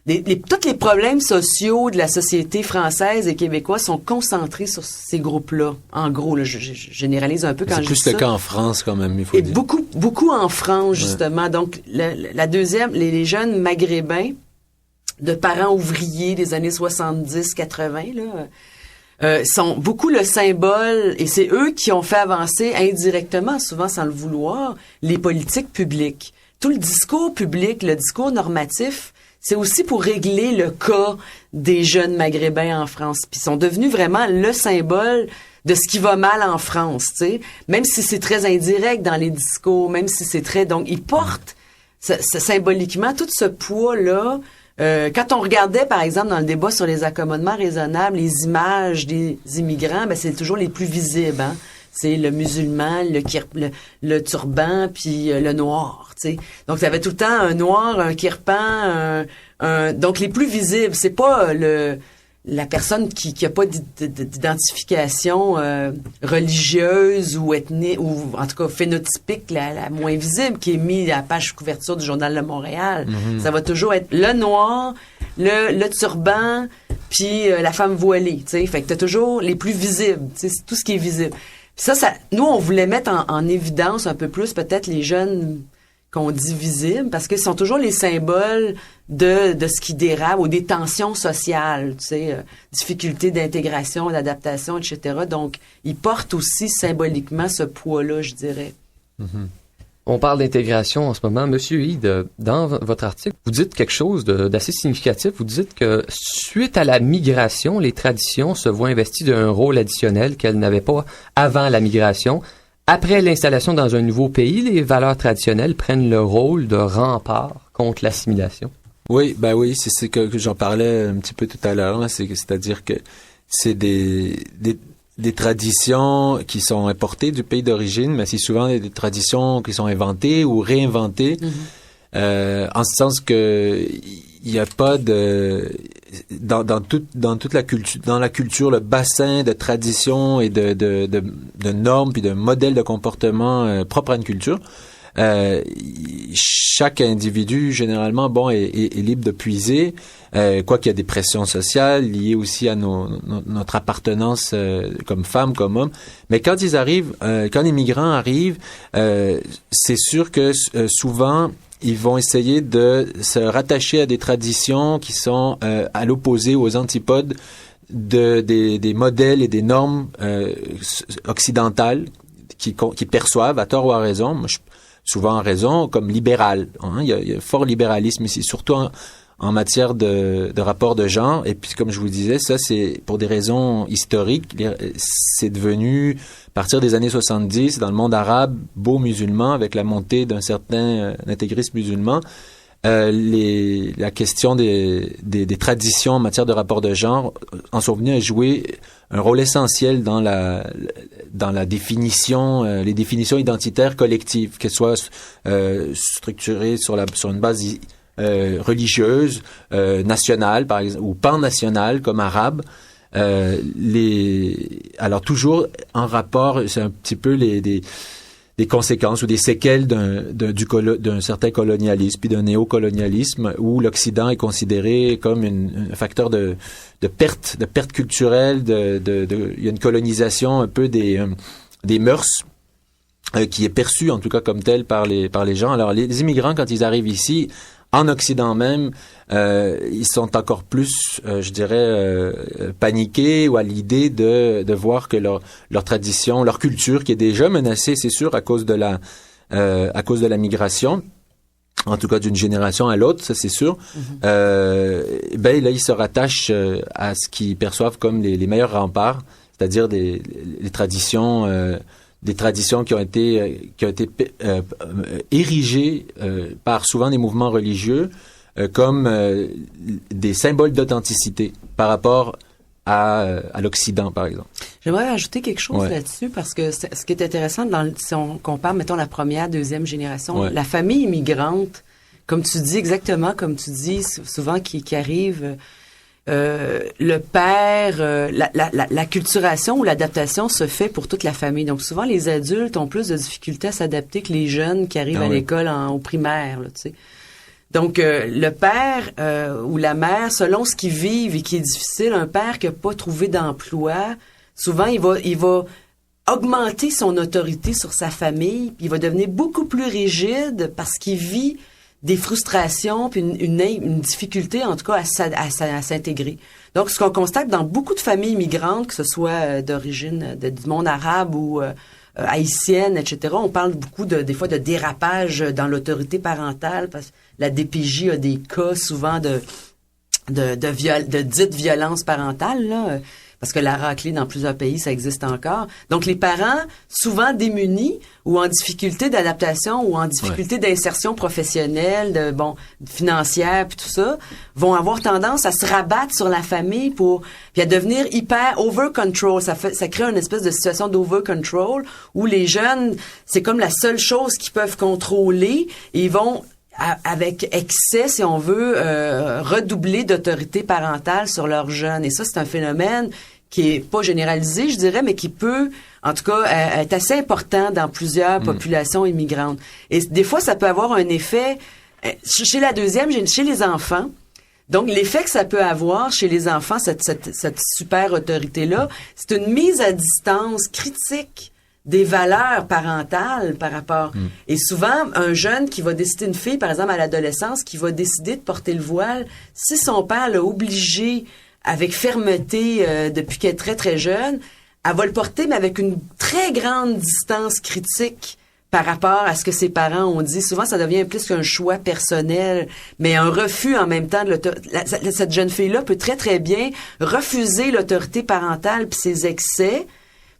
tous les problèmes sociaux de la société française et québécoise sont concentrés sur ces groupes-là. En gros, là, je généralise un peu quand je dis ça. C'est plus le cas en France quand même, il faut dire. Beaucoup en France, justement. Ouais. Donc, la deuxième, les jeunes maghrébins de parents ouvriers des années 70-80, là, sont beaucoup le symbole, et c'est eux qui ont fait avancer indirectement, souvent sans le vouloir, les politiques publiques. Tout le discours public, le discours normatif, c'est aussi pour régler le cas des jeunes maghrébins en France. Puis ils sont devenus vraiment le symbole de ce qui va mal en France, tu sais. Même si c'est très indirect dans les discours, même si c'est très... Donc, ils portent symboliquement tout ce poids-là Quand on regardait, par exemple, dans le débat sur les accommodements raisonnables, les images des immigrants, ben c'est toujours les plus visibles, hein. C'est le musulman, le turban, puis le noir, tu sais. Donc, t'avais tout le temps un noir, un kirpan, donc les plus visibles. C'est pas la personne qui a pas d'identification religieuse ou ethnique, ou en tout cas phénotypique, la moins visible, qui est mise à la page couverture du Journal de Montréal. Mm-hmm. Ça va toujours être le noir, le turban, puis la femme voilée, tu sais. Fait que t'as toujours les plus visibles, tu sais, c'est tout ce qui est visible. Ça, nous, on voulait mettre en évidence un peu plus peut-être les jeunes qu'on dit visibles, parce qu'ils sont toujours les symboles de ce qui dérape, ou des tensions sociales, tu sais, difficultés d'intégration, d'adaptation, etc. Donc, ils portent aussi symboliquement ce poids-là, je dirais. Mm-hmm. On parle d'intégration en ce moment. Monsieur Hyde, dans votre article, vous dites quelque chose d'assez significatif. Vous dites que suite à la migration, les traditions se voient investies d'un rôle additionnel qu'elles n'avaient pas avant la migration. Après l'installation dans un nouveau pays, les valeurs traditionnelles prennent le rôle de rempart contre l'assimilation. Oui, c'est que j'en parlais un petit peu tout à l'heure. Là, c'est-à-dire que c'est des traditions qui sont importées du pays d'origine, mais c'est souvent des traditions qui sont inventées ou réinventées, en ce sens que il n'y a pas dans toute la culture, dans la culture, le bassin de traditions et de normes puis de modèles de comportement propres à une culture. Chaque individu, généralement, est libre de puiser, quoi qu'il y a des pressions sociales liées aussi à notre appartenance comme femme, comme homme. Mais quand quand les migrants arrivent, c'est sûr que souvent, ils vont essayer de se rattacher à des traditions qui sont à l'opposé, aux antipodes des modèles et des normes occidentales qui perçoivent, à tort ou à raison, souvent en raison, comme libéral. Hein? Il y a fort libéralisme ici, surtout en matière de rapport de genre. Et puis, comme je vous disais, ça, c'est pour des raisons historiques. C'est devenu, à partir des années 70, dans le monde arabe, beau musulman, avec la montée d'un certain intégrisme musulman, la question des traditions en matière de rapport de genre en sont venues à jouer un rôle essentiel dans la définition, les définitions identitaires collectives, qu'elles soient structurées sur une base religieuse, nationale, par exemple, ou pan-nationale, comme arabe. Alors toujours en rapport, c'est un petit peu des conséquences ou des séquelles d'un certain colonialisme puis d'un néocolonialisme où l'Occident est considéré comme un facteur de perte culturelle, il y a une colonisation un peu des mœurs qui est perçue en tout cas comme telle par les gens. Alors les immigrants, quand ils arrivent ici, en Occident même, ils sont encore plus, je dirais, paniqués ou à l'idée de voir que leur tradition, leur culture, qui est déjà menacée, c'est sûr, à cause de la migration, en tout cas d'une génération à l'autre, ça c'est sûr. Mm-hmm. Là, ils se rattachent à ce qu'ils perçoivent comme les meilleurs remparts, c'est-à-dire les traditions. Des traditions qui ont été érigées par souvent des mouvements religieux comme des symboles d'authenticité par rapport à l'Occident, par exemple. J'aimerais ajouter quelque chose là-dessus parce que ce qui est intéressant si on compare, mettons, la première, deuxième génération, la famille immigrante, comme tu dis, exactement comme tu dis, souvent qui arrive... le père, l'acculturation ou l'adaptation se fait pour toute la famille. Donc souvent les adultes ont plus de difficultés à s'adapter que les jeunes qui arrivent à l'école au primaire, là, tu sais. Donc le père ou la mère, selon ce qu'ils vivent et qui est difficile, un père qui n'a pas trouvé d'emploi, souvent il va augmenter son autorité sur sa famille, puis il va devenir beaucoup plus rigide parce qu'il vit des frustrations puis une difficulté en tout cas à s'intégrer. Donc ce qu'on constate dans beaucoup de familles immigrantes, que ce soit d'origine du monde arabe ou haïtienne, etc., on parle beaucoup des fois de dérapage dans l'autorité parentale parce que la DPJ a des cas souvent de dites violences parentales là. parce que la raclée dans plusieurs pays, ça existe encore. Donc, les parents, souvent démunis ou en difficulté d'adaptation ou en difficulté d'insertion professionnelle, financière, puis tout ça, vont avoir tendance à se rabattre sur la famille puis à devenir hyper over-control. Ça crée une espèce de situation d'over-control où les jeunes, c'est comme la seule chose qu'ils peuvent contrôler et ils vont avec excès, si on veut, redoubler d'autorité parentale sur leurs jeunes. Et ça, c'est un phénomène qui est pas généralisé, je dirais, mais qui peut, en tout cas, être assez important dans plusieurs populations immigrantes. Et des fois, ça peut avoir un effet chez la deuxième, chez les enfants. Donc, l'effet que ça peut avoir chez les enfants, cette super autorité-là, c'est une mise à distance critique des valeurs parentales par rapport. Et souvent, un jeune qui va décider, une fille, par exemple, à l'adolescence, qui va décider de porter le voile, si son père l'a obligé avec fermeté depuis qu'elle est très, très jeune, elle va le porter, mais avec une très grande distance critique par rapport à ce que ses parents ont dit. Souvent, ça devient plus qu'un choix personnel, mais un refus en même temps de l'autorité. Cette jeune fille-là peut très, très bien refuser l'autorité parentale puis ses excès,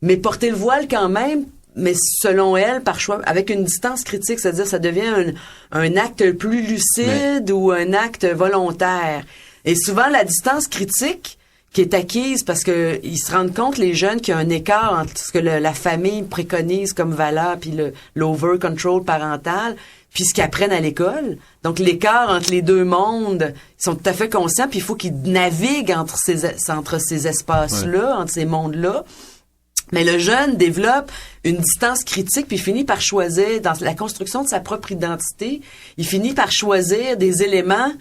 mais porter le voile quand même, mais selon elle, par choix, avec une distance critique, c'est-à-dire ça devient un acte plus lucide ou un acte volontaire. Et souvent, la distance critique qui est acquise parce que ils se rendent compte, les jeunes, qu'il y a un écart entre ce que la famille préconise comme valeur puis l'over-control parental puis ce qu'ils apprennent à l'école. Donc, l'écart entre les deux mondes, ils sont tout à fait conscients puis il faut qu'ils naviguent entre ces espaces-là, entre ces mondes-là. Mais le jeune développe une distance critique puis finit par choisir, dans la construction de sa propre identité, il finit par choisir des éléments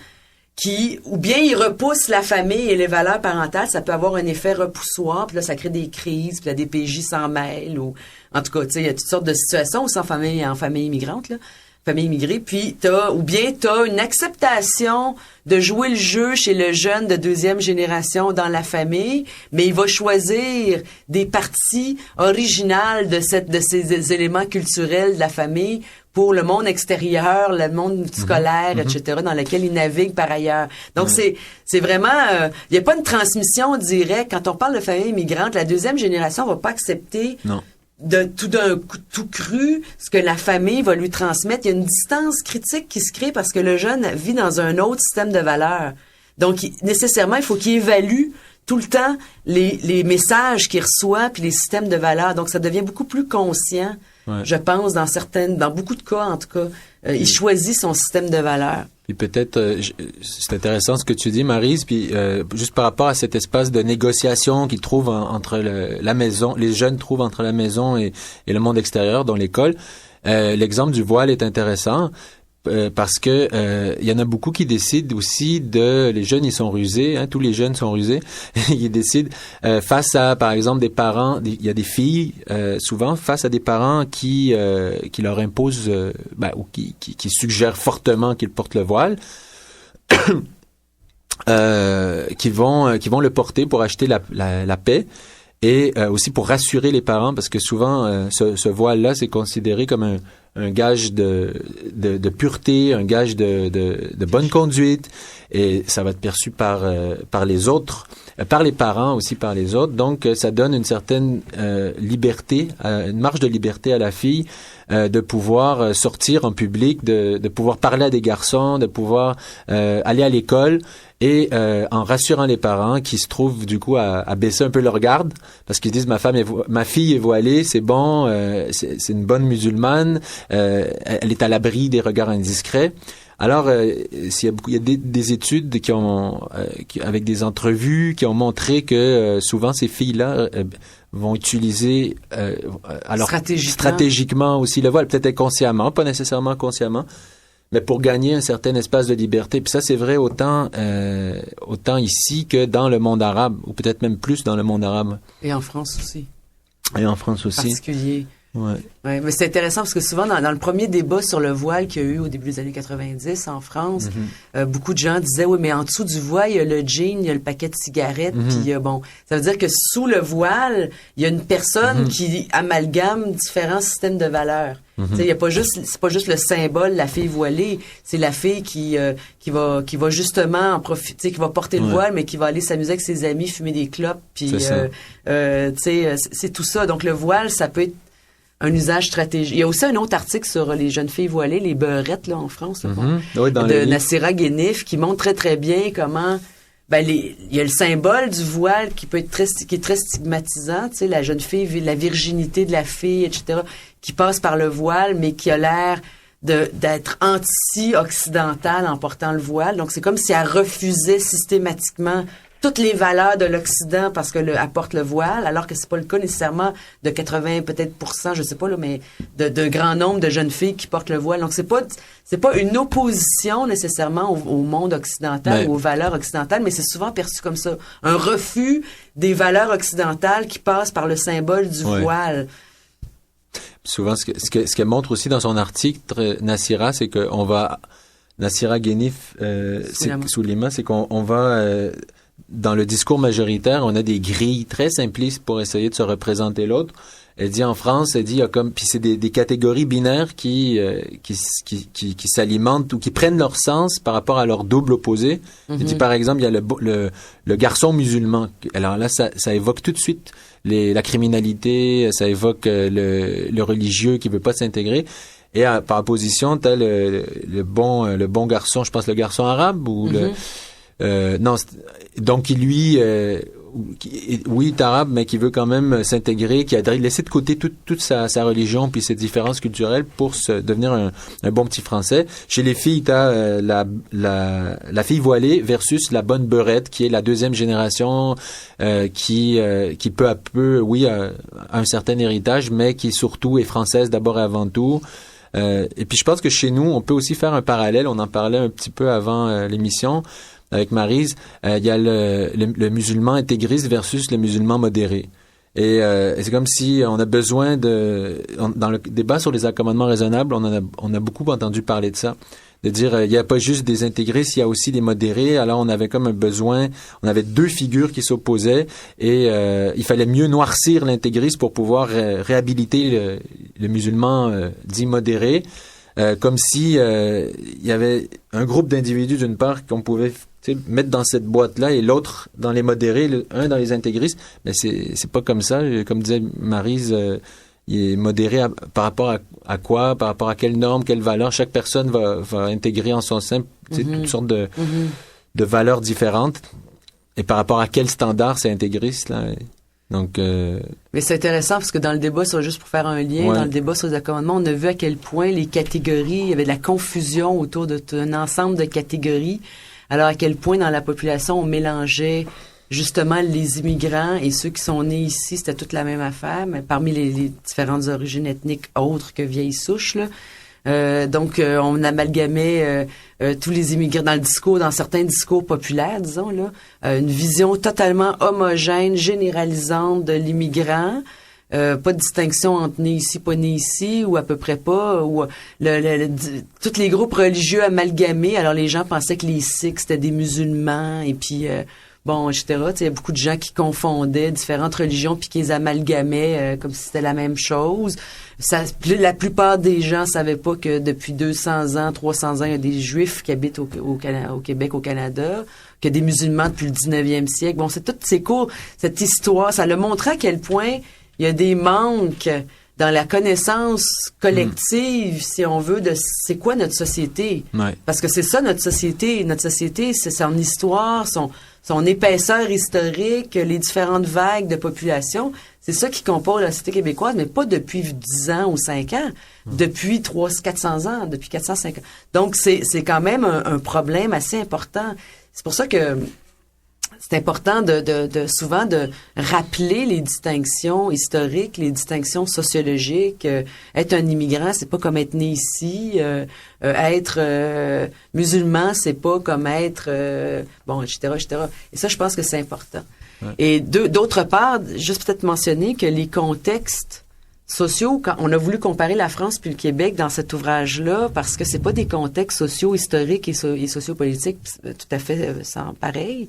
ou bien il repousse la famille et les valeurs parentales, ça peut avoir un effet repoussoir, puis là, ça crée des crises, puis la DPJ s'en mêle, ou, en tout cas, tu sais, il y a toutes sortes de situations aussi en famille immigrante, là, famille immigrée, puis t'as une acceptation de jouer le jeu chez le jeune de deuxième génération dans la famille, mais il va choisir des parties originales de ces éléments culturels de la famille pour le monde extérieur, le monde scolaire, etc., dans lequel il navigue par ailleurs. Donc, c'est vraiment... il n'y a pas une transmission directe. Quand on parle de famille immigrante, la deuxième génération va pas accepter de tout d'un coup, tout cru, ce que la famille va lui transmettre. Il y a une distance critique qui se crée parce que le jeune vit dans un autre système de valeurs. Donc, nécessairement, il faut qu'il évalue tout le temps les messages qu'il reçoit puis les systèmes de valeurs. Donc, ça devient beaucoup plus conscient. Ouais. Je pense, dans beaucoup de cas, en tout cas, il choisit son système de valeurs. Puis peut-être, c'est intéressant ce que tu dis, Maryse, puis juste par rapport à cet espace de négociation qu'ils trouvent entre la maison, les jeunes trouvent entre la maison et le monde extérieur, dont l'école, l'exemple du voile est intéressant. Parce que il y en a beaucoup qui décident aussi les jeunes, ils sont rusés, hein, tous les jeunes sont rusés. Ils décident face à, par exemple, des parents, il y a des filles souvent face à des parents qui leur imposent ou qui suggèrent fortement qu'ils portent le voile. Qui vont le porter pour acheter la paix. Et aussi pour rassurer les parents, parce que souvent ce voile-là, c'est considéré comme un gage de pureté, un gage de bonne conduite, et ça va être perçu par les autres, par les parents aussi, par les autres. Donc ça donne une certaine liberté, une marge de liberté à la fille de pouvoir sortir en public, de pouvoir parler à des garçons, de pouvoir aller à l'école. Et en rassurant les parents qui se trouvent du coup à baisser un peu leur garde parce qu'ils disent ma fille est voilée, c'est bon, c'est une bonne musulmane, elle est à l'abri des regards indiscrets. Alors il y a des études avec des entrevues qui ont montré que souvent ces filles-là vont utiliser alors stratégiquement aussi le voile, peut-être inconsciemment, pas nécessairement consciemment, mais pour gagner un certain espace de liberté. Puis ça, c'est vrai autant ici que dans le monde arabe, ou peut-être même plus dans le monde arabe. Et en France aussi. Et en France aussi. Particulier. Ouais. Ouais, mais c'est intéressant parce que souvent, dans le premier débat sur le voile qu'il y a eu au début des années 90 en France, beaucoup de gens disaient, oui, mais en dessous du voile, il y a le jean, il y a le paquet de cigarettes, puis bon, ça veut dire que sous le voile, il y a une personne qui amalgame différents systèmes de valeurs. Tu sais, il y a pas juste, c'est pas juste le symbole, la fille voilée, c'est la fille qui va justement en profiter, qui va porter le voile, mais qui va aller s'amuser avec ses amis, fumer des clopes, puis tu sais, c'est tout ça. Donc le voile, ça peut être un usage stratégique. Il y a aussi un autre article sur les jeunes filles voilées, les beurrettes là en France, là, Oui, dans de Nassira Guénif, qui montre très très bien comment il y a le symbole du voile qui peut être qui est très stigmatisant, tu sais, la jeune fille, la virginité de la fille, etc., qui passe par le voile, mais qui a l'air d'être anti-occidentale en portant le voile. Donc c'est comme si elle refusait systématiquement toutes les valeurs de l'Occident parce que apporte le voile, alors que c'est pas le cas nécessairement de 80 peut-être %, je sais pas là, mais de grand nombre de jeunes filles qui portent le voile. Donc c'est pas une opposition nécessairement au monde occidental ou aux valeurs occidentales, mais c'est souvent perçu comme ça, un refus des valeurs occidentales qui passent par le symbole du voile. Souvent, ce qu'elle montre aussi dans son article, Nassira, c'est qu'on va Nassira Guénif Souleyman, c'est qu'on va dans le discours majoritaire, on a des grilles très simplistes pour essayer de se représenter l'autre. Elle dit en France, il y a comme, puis c'est des catégories binaires qui s'alimentent ou qui prennent leur sens par rapport à leur double opposé. Elle dit par exemple, il y a le garçon musulman. Alors là, ça évoque tout de suite la criminalité, ça évoque le religieux qui veut pas s'intégrer. Et par opposition, t'as le bon garçon, je pense le garçon arabe ou non, donc qui lui, oui, est arabe, mais qui veut quand même s'intégrer, qui a laissé de côté toute sa religion puis ses différences culturelles pour devenir un bon petit Français. Chez les filles, t'as la fille voilée versus la bonne beurette, qui est la deuxième génération, qui peu à peu, a un certain héritage, mais qui surtout est française d'abord et avant tout. Et puis je pense que chez nous, on peut aussi faire un parallèle. On en parlait un petit peu avant l'émission avec Maryse. Il y a le musulman intégriste versus le musulman modéré. Et c'est comme si on a besoin dans le débat sur les accommodements raisonnables, on a beaucoup entendu parler de ça. De dire, il n'y a pas juste des intégristes, il y a aussi des modérés. Alors, on avait comme un besoin, on avait deux figures qui s'opposaient et il fallait mieux noircir l'intégriste pour pouvoir réhabiliter le musulman dit modéré. Comme si il y avait un groupe d'individus, d'une part, qu'on pouvait mettre dans cette boîte-là et l'autre dans les modérés, un dans les intégristes. Mais c'est pas comme ça. Comme disait Maryse, il est modéré par rapport à quoi, par rapport à quelles normes, quelles valeurs. Chaque personne va intégrer en son sein toutes sortes de valeurs différentes. Et par rapport à quel standard c'est intégriste, là. Donc, mais c'est intéressant parce que dans le débat sur, juste pour faire un lien, dans le débat sur les accommodements, on a vu à quel point les catégories, il y avait de la confusion autour d'un ensemble de catégories. Alors à quel point dans la population on mélangeait justement les immigrants et ceux qui sont nés ici, c'était toute la même affaire, mais parmi les différentes origines ethniques autres que vieilles souches, là. Donc on amalgamait tous les immigrants dans certains discours populaires, disons là, une vision totalement homogène, généralisante de l'immigrant. Pas de distinction entre né ici, pas né ici, ou à peu près pas, ou tous les groupes religieux amalgamés. Alors les gens pensaient que les Sikhs c'était des musulmans, et puis bon, etc. Il y a beaucoup de gens qui confondaient différentes religions puis qui les amalgamaient comme si c'était la même chose. La plupart des gens savaient pas que depuis 200 ans, 300 ans, il y a des Juifs qui habitent au Québec, au Canada, qu'il y a des musulmans depuis le 19e siècle. Bon, c'est toutes ces cours, cette histoire, ça le montrait à quel point il y a des manques dans la connaissance collective, si on veut, de c'est quoi notre société. Ouais. Parce que c'est ça notre société. Notre société, c'est son histoire, son épaisseur historique, les différentes vagues de population. C'est ça qui compose la société québécoise, mais pas depuis 10 ans ou 5 ans, depuis 400 ans, depuis 405 ans. Donc, c'est quand même un problème assez important. C'est pour ça que c'est important souvent de rappeler les distinctions historiques, les distinctions sociologiques. Être un immigrant, c'est pas comme être né ici. Être musulman, c'est pas comme être bon, etc., etc. Et ça, je pense que c'est important. Ouais. Et d'autre part, juste peut-être mentionner que les contextes sociaux, quand on a voulu comparer la France puis le Québec dans cet ouvrage-là, parce que c'est pas des contextes sociaux, historiques et sociopolitiques tout à fait sans pareil.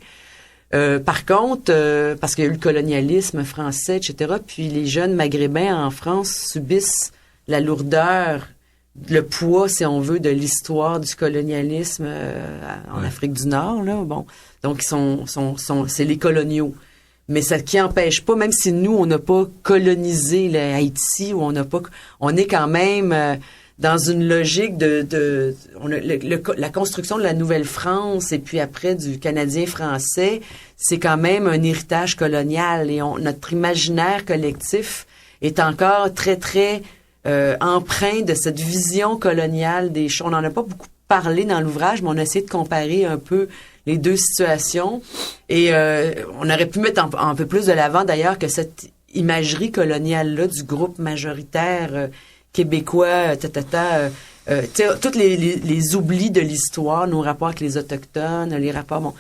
Par contre, parce qu'il y a eu le colonialisme français, etc., puis les jeunes maghrébins en France subissent la lourdeur, le poids, si on veut, de l'histoire du colonialisme en Afrique du Nord, là. Bon, donc c'est les coloniaux. Mais ça qui empêche pas, même si nous on n'a pas colonisé Haïti, ou on est quand même dans une logique la construction de la Nouvelle-France et puis après du Canadien-Français, c'est quand même un héritage colonial et notre imaginaire collectif est encore très, très empreint de cette vision coloniale des choses. On n'en a pas beaucoup parlé dans l'ouvrage, mais on a essayé de comparer un peu les deux situations et on aurait pu mettre un peu plus de l'avant d'ailleurs que cette imagerie coloniale-là du groupe majoritaire québécois, tous les oublis de l'histoire, nos rapports avec les Autochtones, les rapports,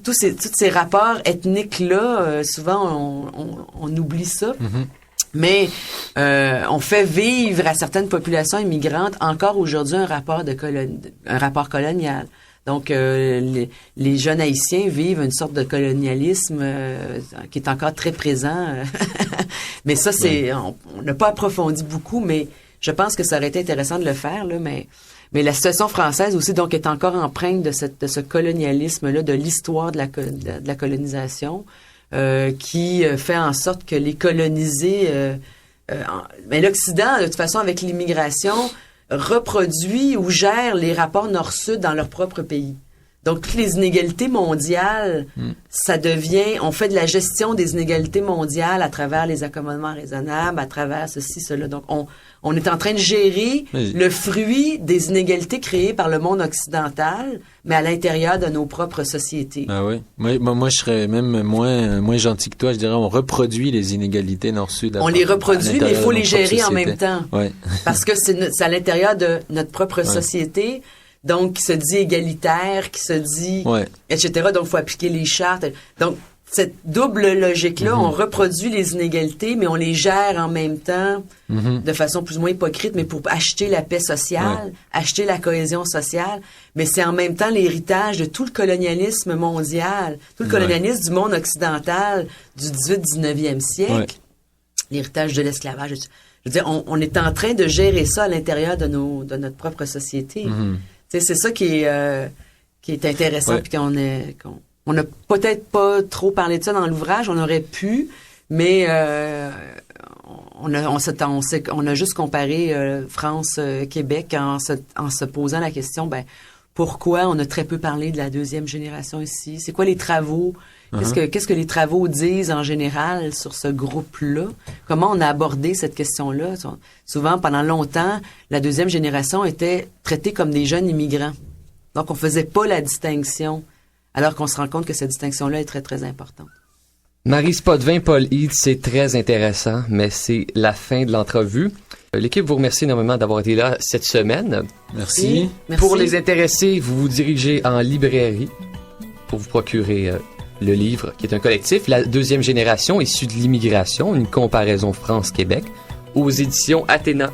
tous ces rapports ethniques-là, souvent on oublie ça. Mm-hmm. Mais on fait vivre à certaines populations immigrantes encore aujourd'hui un rapport colonial. Donc, les jeunes Haïtiens vivent une sorte de colonialisme qui est encore très présent. Mais ça, on n'a pas approfondi beaucoup, mais je pense que ça aurait été intéressant de le faire, là. Mais la situation française aussi, donc, est encore empreinte de ce colonialisme-là, de l'histoire de la colonisation, qui fait en sorte que les colonisés, mais l'Occident, de toute façon, avec l'immigration, reproduit ou gère les rapports nord-sud dans leur propre pays. Donc, toutes les inégalités mondiales, on fait de la gestion des inégalités mondiales à travers les accommodements raisonnables, à travers ceci, cela. Donc, on est en train de gérer le fruit des inégalités créées par le monde occidental, mais à l'intérieur de nos propres sociétés. Ah oui. Moi, je serais même moins gentil que toi. Je dirais, on reproduit les inégalités nord-sud. On les reproduit, mais il faut les gérer en même temps. Ouais. Parce que c'est à l'intérieur de notre propre société. Donc, qui se dit égalitaire, qui se dit, etc. Donc, il faut appliquer les chartes. Donc, cette double logique-là, on reproduit les inégalités, mais on les gère en même temps de façon plus ou moins hypocrite, mais pour acheter la paix sociale, acheter la cohésion sociale. Mais c'est en même temps l'héritage de tout le colonialisme mondial, tout le colonialisme du monde occidental du 18-19e siècle, l'héritage de l'esclavage. Je veux dire, on est en train de gérer ça à l'intérieur de notre propre société. C'est ça qui est intéressant, puis on n'a peut-être pas trop parlé de ça dans l'ouvrage, on aurait pu, mais on a juste comparé France-Québec en se posant la question, pourquoi on a très peu parlé de la deuxième génération ici? C'est quoi les travaux? Qu'est-ce que les travaux disent en général sur ce groupe-là? Comment on a abordé cette question-là? Souvent, pendant longtemps, la deuxième génération était traitée comme des jeunes immigrants. Donc, on faisait pas la distinction, alors qu'on se rend compte que cette distinction-là est très, très importante. Maryse Potvin, Paul Heath, c'est très intéressant, mais c'est la fin de l'entrevue. L'équipe vous remercie énormément d'avoir été là cette semaine. Merci. Pour les intéressés, vous vous dirigez en librairie pour vous procurer le livre, qui est un collectif, La deuxième génération issue de l'immigration, une comparaison France-Québec, aux éditions Athéna.